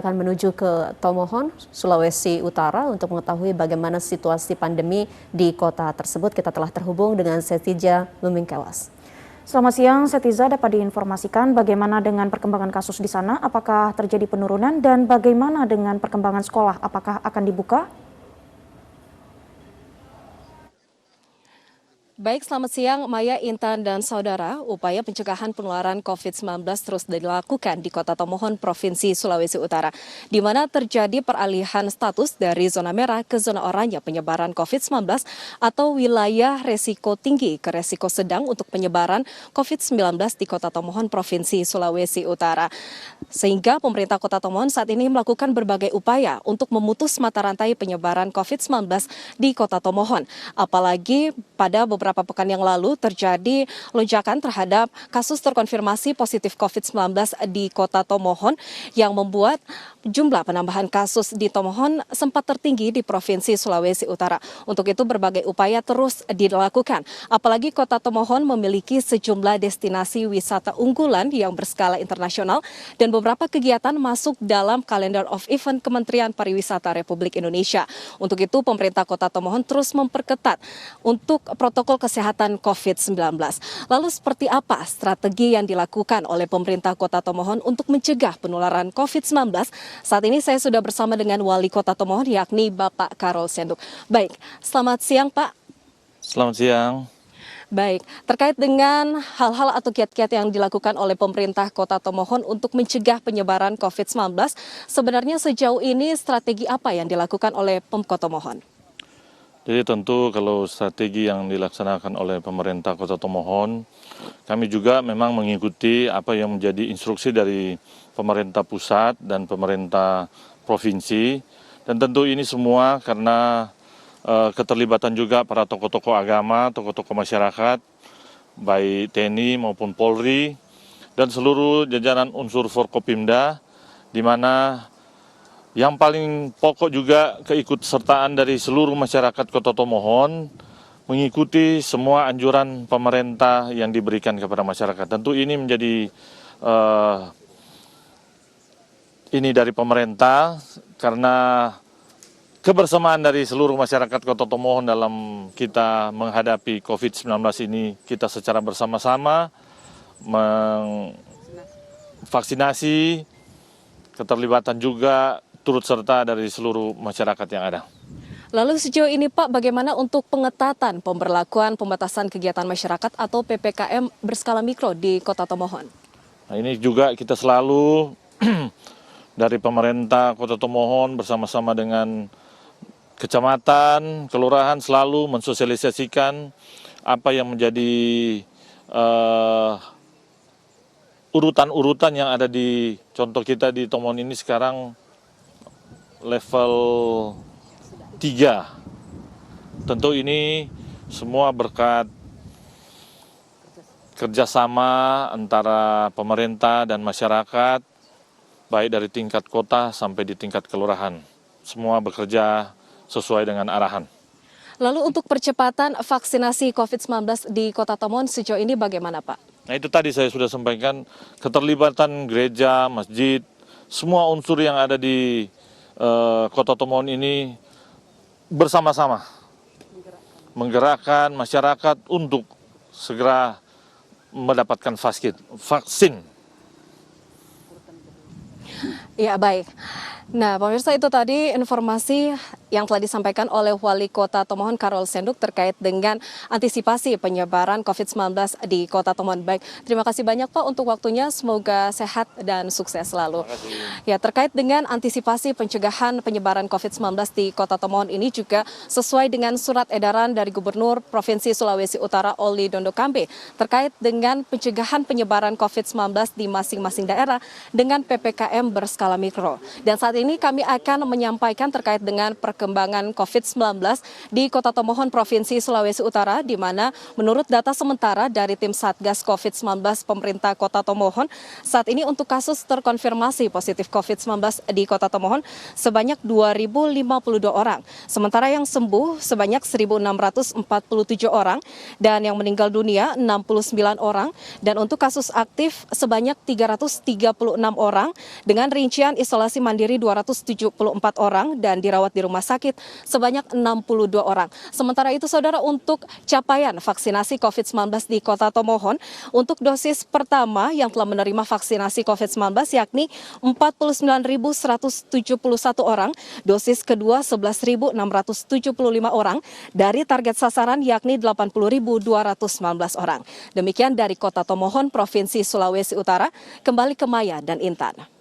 Akan menuju ke Tomohon, Sulawesi Utara untuk mengetahui bagaimana situasi pandemi di kota tersebut. Kita telah terhubung dengan Setija Lumingkewas. Selamat siang, Setiza. Dapat diinformasikan bagaimana dengan perkembangan kasus di sana? Apakah terjadi penurunan dan bagaimana dengan perkembangan sekolah? Apakah akan dibuka? Baik, selamat siang Maya, Intan, dan saudara. Upaya pencegahan penularan COVID-19 terus dilakukan di Kota Tomohon, Provinsi Sulawesi Utara, di mana terjadi peralihan status dari zona merah ke zona oranye penyebaran COVID-19 atau wilayah resiko tinggi ke resiko sedang untuk penyebaran COVID-19 di Kota Tomohon, Provinsi Sulawesi Utara. Sehingga pemerintah Kota Tomohon saat ini melakukan berbagai upaya untuk memutus mata rantai penyebaran COVID-19 di Kota Tomohon. Apalagi pada beberapa pekan yang lalu terjadi lonjakan terhadap kasus terkonfirmasi positif COVID-19 di Kota Tomohon yang membuat jumlah penambahan kasus di Tomohon sempat tertinggi di Provinsi Sulawesi Utara. Untuk itu berbagai upaya terus dilakukan. Apalagi Kota Tomohon memiliki sejumlah destinasi wisata unggulan yang berskala internasional dan beberapa kegiatan masuk dalam kalender of event Kementerian Pariwisata Republik Indonesia. Untuk itu pemerintah Kota Tomohon terus memperketat untuk protokol kesehatan COVID-19. Lalu seperti apa strategi yang dilakukan oleh pemerintah Kota Tomohon untuk mencegah penularan COVID-19? Saat ini saya sudah bersama dengan Wali Kota Tomohon yakni Bapak Karol Senduk. Baik, selamat siang Pak. Selamat siang. Baik, terkait dengan hal-hal atau kiat-kiat yang dilakukan oleh pemerintah Kota Tomohon untuk mencegah penyebaran COVID-19, sebenarnya sejauh ini strategi apa yang dilakukan oleh Pemkot Tomohon? Jadi tentu kalau strategi yang dilaksanakan oleh pemerintah Kota Tomohon, kami juga memang mengikuti apa yang menjadi instruksi dari pemerintah pusat dan pemerintah provinsi. Dan tentu ini semua karena keterlibatan juga para tokoh-tokoh agama, tokoh-tokoh masyarakat, baik TNI maupun Polri, dan seluruh jajaran unsur Forkopimda, di mana yang paling pokok juga keikutsertaan dari seluruh masyarakat Kota Tomohon mengikuti semua anjuran pemerintah yang diberikan kepada masyarakat. Tentu ini menjadi ini dari pemerintah karena kebersamaan dari seluruh masyarakat Kota Tomohon dalam kita menghadapi COVID-19 ini, kita secara bersama-sama vaksinasi, keterlibatan juga turut serta dari seluruh masyarakat yang ada. Lalu sejauh ini Pak, bagaimana untuk pengetatan pemberlakuan pembatasan kegiatan masyarakat atau PPKM berskala mikro di Kota Tomohon? Nah, ini juga kita selalu dari pemerintah Kota Tomohon bersama-sama dengan kecamatan, kelurahan selalu mensosialisasikan apa yang menjadi urutan-urutan yang ada di contoh kita di Tomohon ini sekarang level 3. Tentu ini semua berkat kerjasama antara pemerintah dan masyarakat, baik dari tingkat kota sampai di tingkat kelurahan. Semua bekerja sesuai dengan arahan. Lalu untuk percepatan vaksinasi COVID-19 di Kota Tomohon sejauh ini bagaimana Pak? Nah itu tadi saya sudah sampaikan, keterlibatan gereja, masjid, semua unsur yang ada di Kota Tomohon ini bersama-sama menggerakkan masyarakat untuk segera mendapatkan vaksin. Ya baik. Nah pemirsa, itu tadi informasi yang telah disampaikan oleh Wali Kota Tomohon Karol Senduk terkait dengan antisipasi penyebaran COVID-19 di Kota Tomohon. Baik, terima kasih banyak Pak untuk waktunya, semoga sehat dan sukses selalu. Ya, terkait dengan antisipasi pencegahan penyebaran COVID-19 di Kota Tomohon ini juga sesuai dengan surat edaran dari Gubernur Provinsi Sulawesi Utara Oli Dondo Kambe terkait dengan pencegahan penyebaran COVID-19 di masing-masing daerah dengan PPKM berskala mikro. Dan saat ini kami akan menyampaikan terkait dengan perkembangan perkembangan COVID-19 di Kota Tomohon, Provinsi Sulawesi Utara, di mana menurut data sementara dari tim Satgas COVID-19 pemerintah Kota Tomohon, saat ini untuk kasus terkonfirmasi positif COVID-19 di Kota Tomohon sebanyak 2.052 orang. Sementara yang sembuh sebanyak 1.647 orang dan yang meninggal dunia 69 orang. Dan untuk kasus aktif sebanyak 336 orang dengan rincian isolasi mandiri 274 orang dan dirawat di rumah sakit sebanyak 62 orang. Sementara itu saudara, untuk capaian vaksinasi COVID-19 di Kota Tomohon, untuk dosis pertama yang telah menerima vaksinasi COVID-19 yakni 49.171 orang, dosis kedua 11.675 orang, dari target sasaran yakni 80.219 orang. Demikian dari Kota Tomohon, Provinsi Sulawesi Utara. Kembali ke Maya dan Intan.